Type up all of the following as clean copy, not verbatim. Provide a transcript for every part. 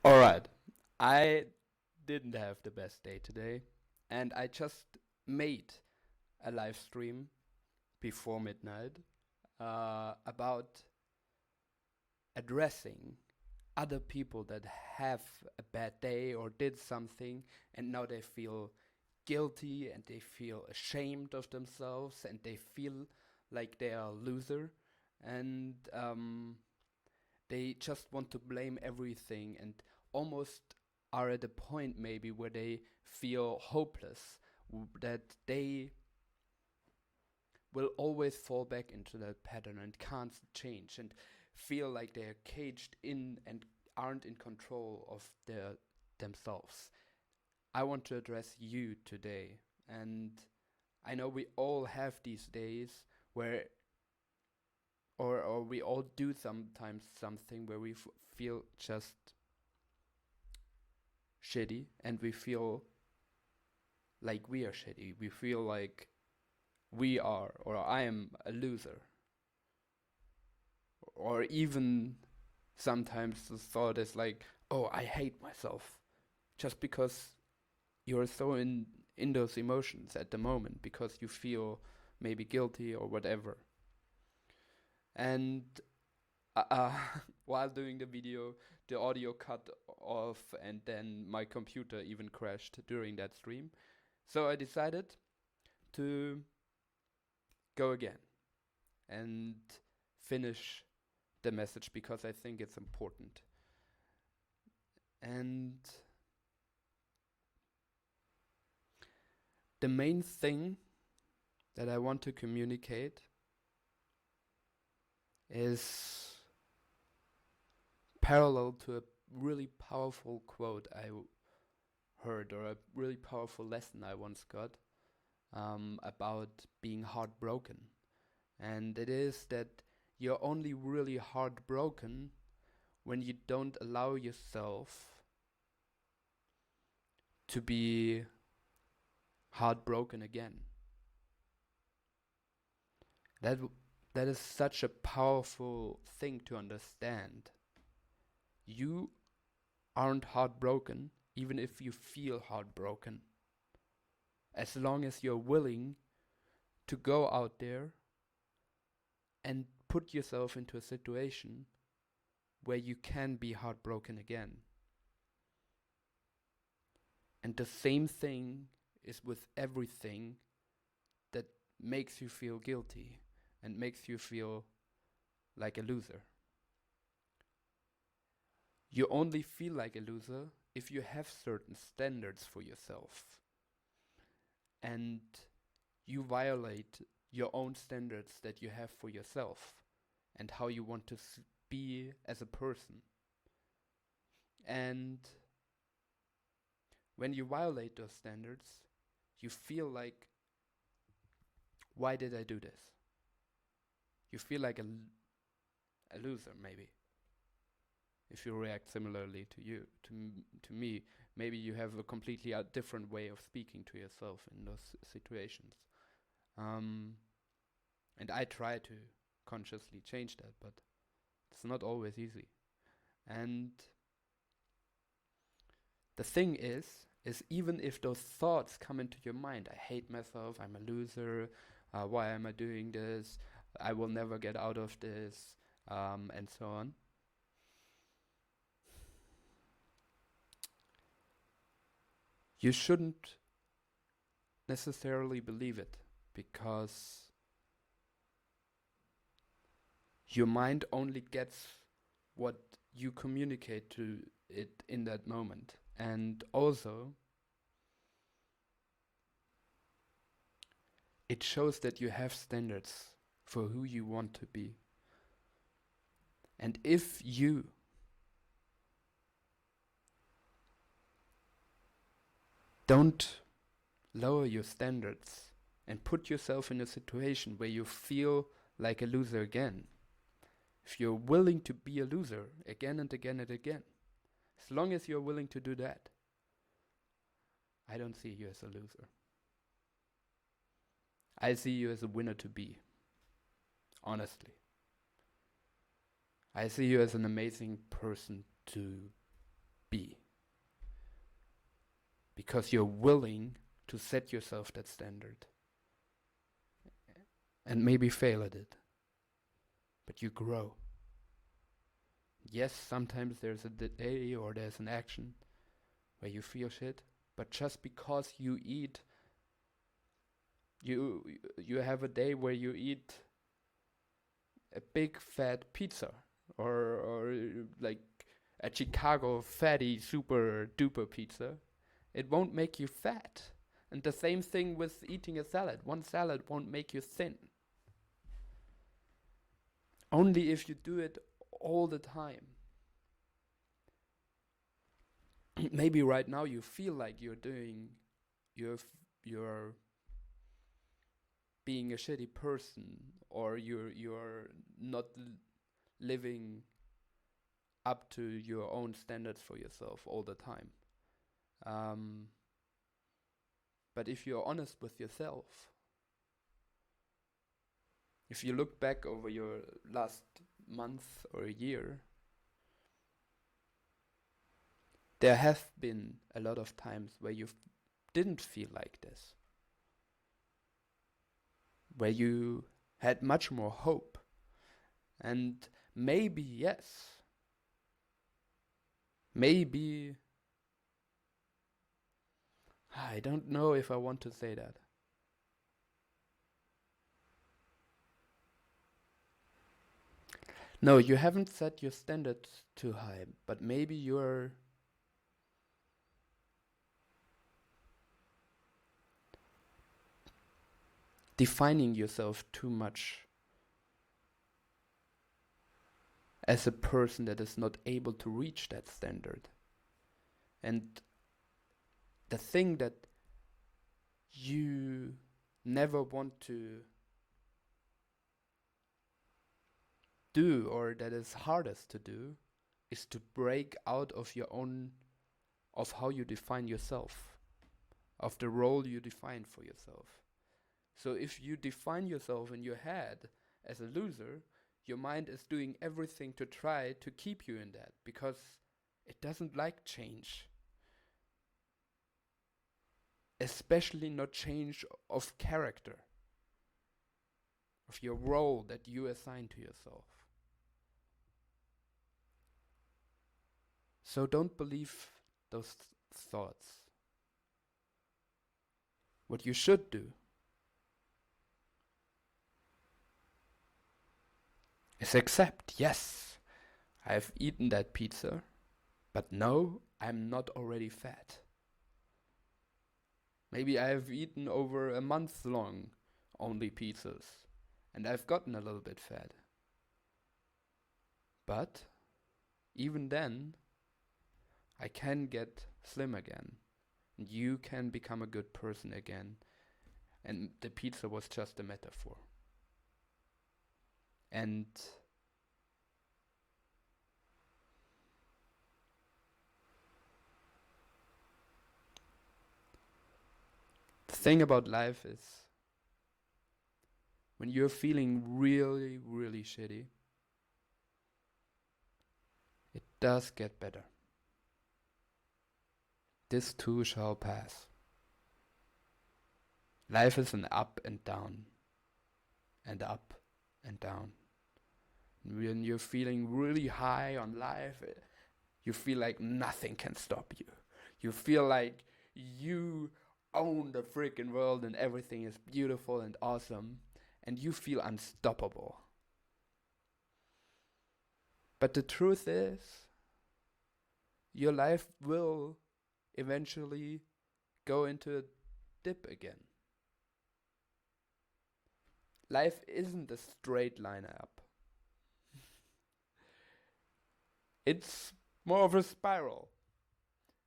All right. I didn't have the best day today, and I just made a live stream before midnight about addressing other people that have a bad day or did something, and now they feel guilty and they feel ashamed of themselves and they feel like they are a loser, and they just want to blame everything and almost are at a point maybe where they feel hopeless, that they will always fall back into that pattern and can't change and feel like they're caged in and aren't in control of themselves. I want to address you today, and I know we all have these days where or we all do sometimes something where we feel just shitty and we feel like we are shitty. We feel like we are or I am a loser. Or even sometimes the thought is like, oh, I hate myself. Just because you're so in those emotions at the moment because you feel maybe guilty or whatever. And while doing the video, the audio cut off, and then my computer even crashed during that stream. So I decided to go again and finish the message because I think it's important. And the main thing that I want to communicate is parallel to a really powerful quote I heard, or a really powerful lesson I once got about being heartbroken. And it is that you're only really heartbroken when you don't allow yourself to be heartbroken again. That is such a powerful thing to understand. You aren't heartbroken even if you feel heartbroken. As long as you're willing to go out there and put yourself into a situation where you can be heartbroken again. And the same thing is with everything that makes you feel guilty and makes you feel like a loser. You only feel like a loser if you have certain standards for yourself and you violate your own standards that you have for yourself and how you want to be as a person. And when you violate those standards, you feel like, why did I do this? You feel like a loser, maybe. If you react similarly to me, maybe you have a completely different way of speaking to yourself in those situations. And I try to consciously change that, but it's not always easy. And the thing is even if those thoughts come into your mind, I hate myself, I'm a loser, why am I doing this, I will never get out of this, and so on. You shouldn't necessarily believe it because your mind only gets what you communicate to it in that moment. And also, it shows that you have standards for who you want to be. And if you don't lower your standards and put yourself in a situation where you feel like a loser again, if you're willing to be a loser again and again and again, as long as you're willing to do that, I don't see you as a loser. I see you as a winner to be. Honestly. I see you as an amazing person to be. Because you're willing to set yourself that standard. And maybe fail at it. But you grow. Yes, sometimes there's a day or there's an action where you feel shit. But just because you eat, you have a day where you eat a big fat pizza or like a Chicago fatty super duper pizza, it won't make you fat. And the same thing with eating a salad. One salad won't make you thin. Only if you do it all the time. Maybe right now you feel like you're being a shitty person, or you're not living up to your own standards for yourself all the time. But if you're honest with yourself, if you look back over your last month or a year, there have been a lot of times where you didn't feel like this, where you had much more hope. And maybe, yes, maybe, I don't know if I want to say that. No, you haven't set your standards too high, but maybe you're defining yourself too much as a person that is not able to reach that standard. And the thing that you never want to do, or that is hardest to do, is to break out of your own, of how you define yourself, of the role you define for yourself. So if you define yourself in your head as a loser, your mind is doing everything to try to keep you in that, because it doesn't like change. Especially not change of character, of your role that you assign to yourself. So don't believe those thoughts. What you should do is accept, yes, I've eaten that pizza, but no, I'm not already fat. Maybe I've eaten over a month long only pizzas, and I've gotten a little bit fat. But even then, I can get slim again, and you can become a good person again. And the pizza was just a metaphor. And the thing about life is, when you're feeling really, really shitty, it does get better. This too shall pass. Life is an up and down, and up and down. When you're feeling really high on life, you feel like nothing can stop you. You feel like you own the freaking world and everything is beautiful and awesome, and you feel unstoppable. But the truth is, your life will eventually go into a dip again. Life isn't a straight line up. It's more of a spiral.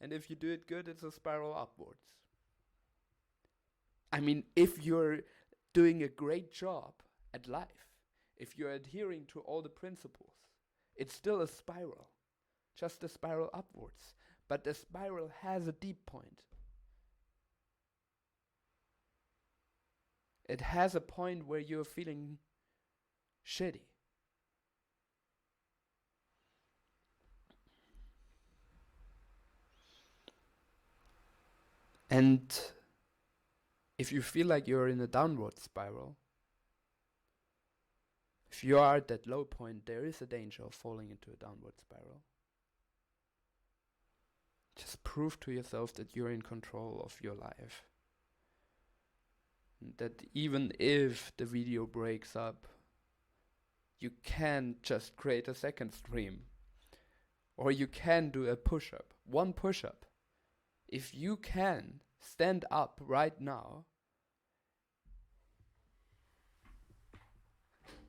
And if you do it good, it's a spiral upwards. I mean, if you're doing a great job at life, if you're adhering to all the principles, it's still a spiral. Just a spiral upwards. But the spiral has a deep point. It has a point where you're feeling shitty. And if you feel like you're in a downward spiral, if you are at that low point, there is a danger of falling into a downward spiral. Just prove to yourself that you're in control of your life. That even if the video breaks up, you can just create a second stream. Or you can do a push-up, one push-up. If you can stand up right now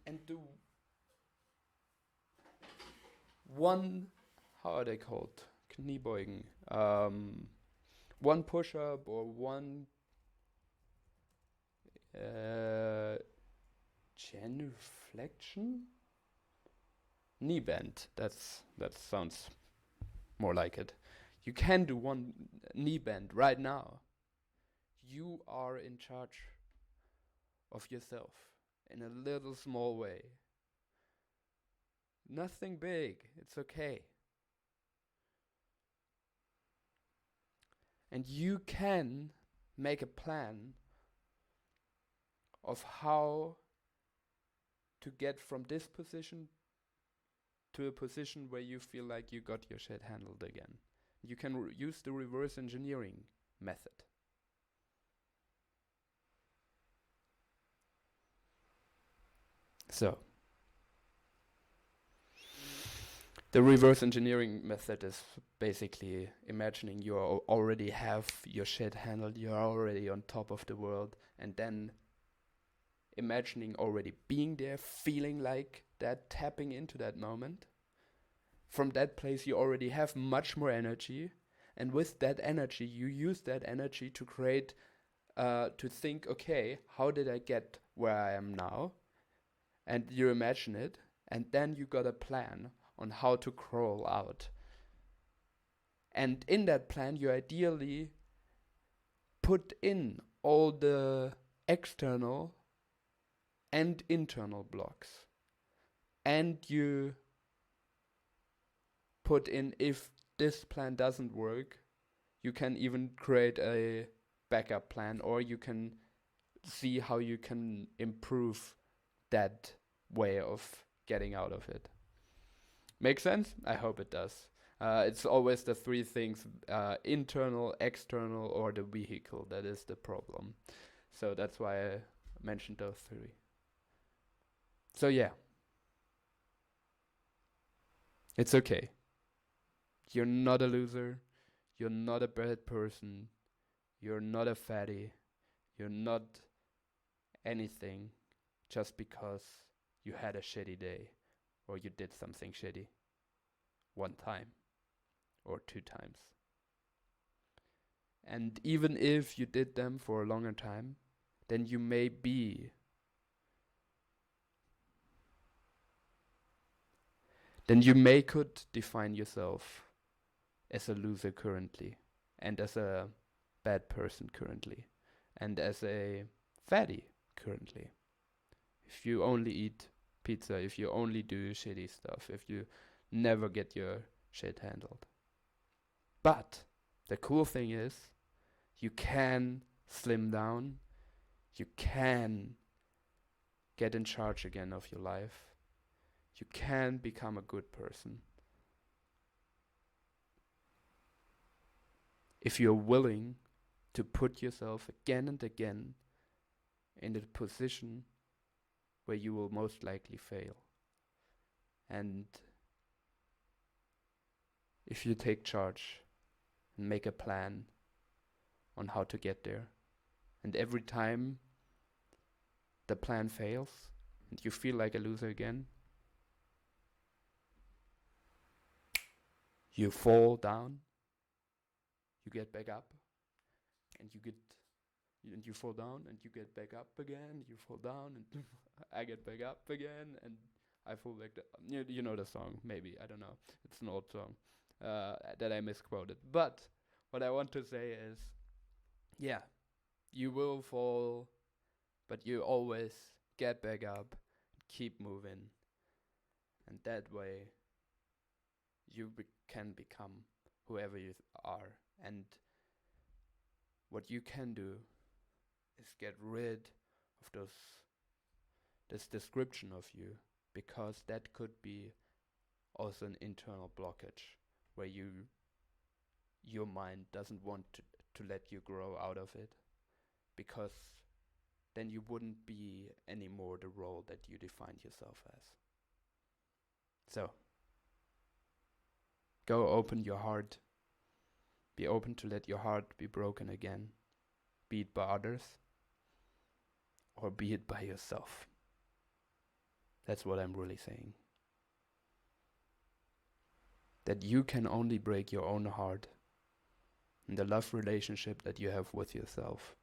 and do one, how are they called? Kniebeugen. One push-up or one genuflection? Knee bend. That sounds more like it. You can do one knee bend right now. You are in charge of yourself in a little small way. Nothing big. It's okay. And you can make a plan of how to get from this position to a position where you feel like you got your shit handled again. You can use the reverse engineering method. So, the reverse engineering method is basically imagining you already have your shit handled, you're already on top of the world, and then imagining already being there, feeling like that, tapping into that moment. From that place you already have much more energy, and with that energy you use that energy to create, to think, okay, how did I get where I am now? And you imagine it, and then you got a plan on how to crawl out. And in that plan you ideally put in all the external and internal blocks. And you put in, if this plan doesn't work, you can even create a backup plan, or you can see how you can improve that way of getting out of it. Make sense? I hope it does. It's always the three things, internal, external, or the vehicle, that is the problem. So that's why I mentioned those three. So yeah. It's okay. You're not a loser. You're not a bad person. You're not a fatty. You're not anything just because you had a shitty day or you did something shitty one time or 2 times. And even if you did them for a longer time, then you may could define yourself as a loser currently, and as a bad person currently, and as a fatty currently. If you only eat pizza, if you only do shitty stuff, if you never get your shit handled. But the cool thing is, you can slim down, you can get in charge again of your life, you can become a good person. If you're willing to put yourself again and again in a position where you will most likely fail. And if you take charge and make a plan on how to get there, and every time the plan fails and you feel like a loser again, you fall down, you get back up, and you fall down and you get back up again, you fall down and I get back up again and I fall back down. You know the song, maybe, I don't know. It's an old song that I misquoted. But what I want to say is, yeah, you will fall, but you always get back up, keep moving, and that way you can become whoever you are. And what you can do is get rid of this description of you, because that could be also an internal blockage where your mind doesn't want to let you grow out of it, because then you wouldn't be anymore the role that you defined yourself as. So, go open your heart. Be open to let your heart be broken again, be it by others or be it by yourself. That's what I'm really saying. That you can only break your own heart in the love relationship that you have with yourself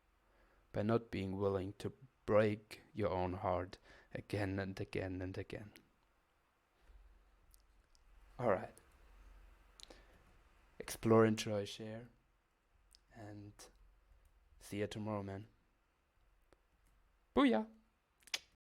by not being willing to break your own heart again and again and again. Alright. Explore, enjoy, share, and see you tomorrow, man. Booyah!